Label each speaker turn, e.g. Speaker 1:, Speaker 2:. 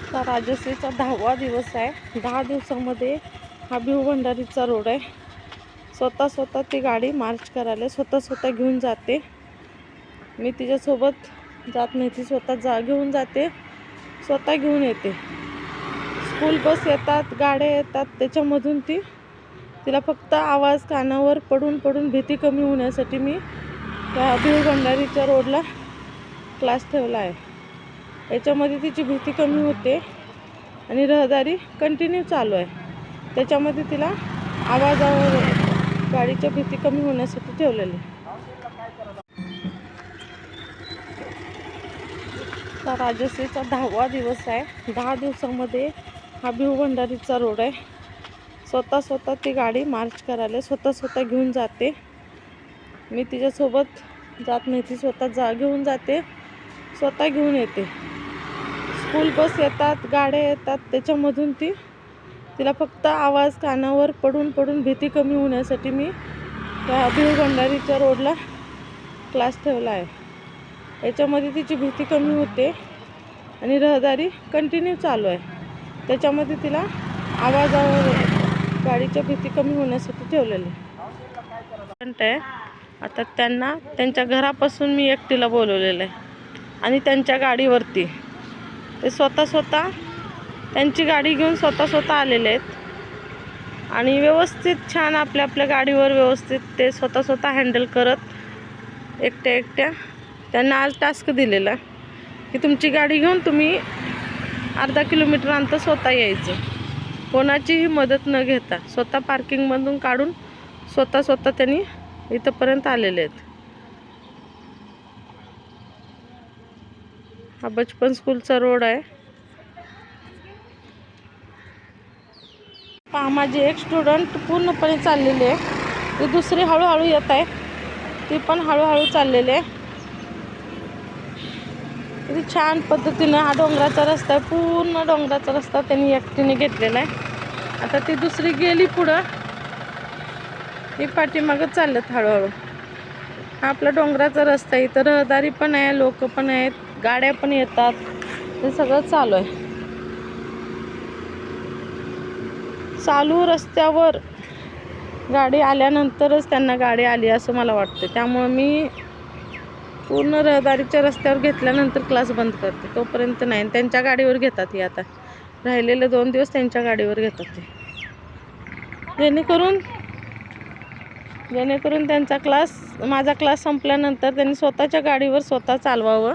Speaker 1: आता राजश्रीचा 10वा दिवस आहे. 10 दिवसामध्ये हा भिवभंडारीचा रोड आहे. स्वतः ती गाडी मार्च करायला स्वतः घेऊन जाते. मी तिच्यासोबत जात नाही, ती स्वतः घेऊन जाते, स्वतः घेऊन येते. स्कूल बस येतात, गाड्या येतात, त्याच्यामधून तिला फक्त आवाज कानावर पडून भीती कमी होण्यासाठी मी त्या भिवभंडारीच्या रोडला क्लास ठेवला आहे. याच्यामध्ये तिची भीती कमी होते आणि रहदारी कंटिन्यू चालू आहे. त्याच्यामध्ये तिला आवाजावर गाडीच्या भीती कमी होण्यासाठी ठेवलेली. आता राजश्रीचा 10वा दिवस आहे. 10 दिवसामध्ये हा भिवभंडारीचा रोड आहे. स्वतः ती गाडी मार्च करायला स्वतः घेऊन जाते. मी तिच्यासोबत जात नाही, ती स्वतः घेऊन जाते, स्वतः घेऊन येते. स्कूल बस येतात, गाड्या येतात, त्याच्यामधून तिला फक्त आवाज कानावर पडून भीती कमी होण्यासाठी मी त्या भिवभंडारीच्या रोडला क्लास ठेवला आहे. याच्यामध्ये तिची भीती कमी होते आणि रहदारी कंटिन्यू चालू आहे. त्याच्यामध्ये तिला आवाजावर गाडीच्या भीती कमी होण्यासाठी ठेवलेली आहे. आता त्यांच्या घरापासून मी एकटीला बोलवलेलं आहे आणि त्यांच्या गाडीवरती ते स्वतः त्यांची गाडी घेऊन स्वतः आलेले आहेत आणि व्यवस्थित छान आपल्या गाडीवर व्यवस्थित ते स्वतः हँडल करत एकट्या त्यांना आज टास्क दिलेला की तुमची गाडी घेऊन तुम्ही अर्धा किलोमीटर अंतर स्वतः यायचं, कोणाचीही मदत न घेता स्वतः पार्किंगमधून काढून स्वतः त्यांनी इथंपर्यंत आलेले आहेत. हा बचपन स्कूलचा रोड आहे. पहा, माझी एक स्टुडंट पूर्णपणे चाललेली आहे, ती दुसरी हळूहळू येत आहे, ती पण हळूहळू चाललेली आहे. किती छान पद्धतीनं हा डोंगराचा रस्ता आहे, पूर्ण डोंगराचा रस्ता त्यांनी एकटीने घेतलेला आहे. आता ती दुसरी गेली पुढं, ती पाठीमागं चाललेत हळूहळू. हा आपला डोंगराचा रस्ता आहे, इथं रहदारी पण आहे, लोक पण आहेत, गाड्या पण येतात, हे सगळं चालू आहे. चालू रस्त्यावर गाडी आल्यानंतरच त्यांना गाडी आली असं मला वाटतं. त्यामुळे मी पूर्ण रहदारीच्या रस्त्यावर घेतल्यानंतर क्लास बंद करते, तोपर्यंत नाही. त्यांच्या गाडीवर घेतात, ही आता राहिलेले 2 दिवस त्यांच्या गाडीवर घेतात ते, जेणेकरून त्यांचा माझा क्लास संपल्यानंतर त्यांनी स्वतःच्या गाडीवर स्वतः चालवावं.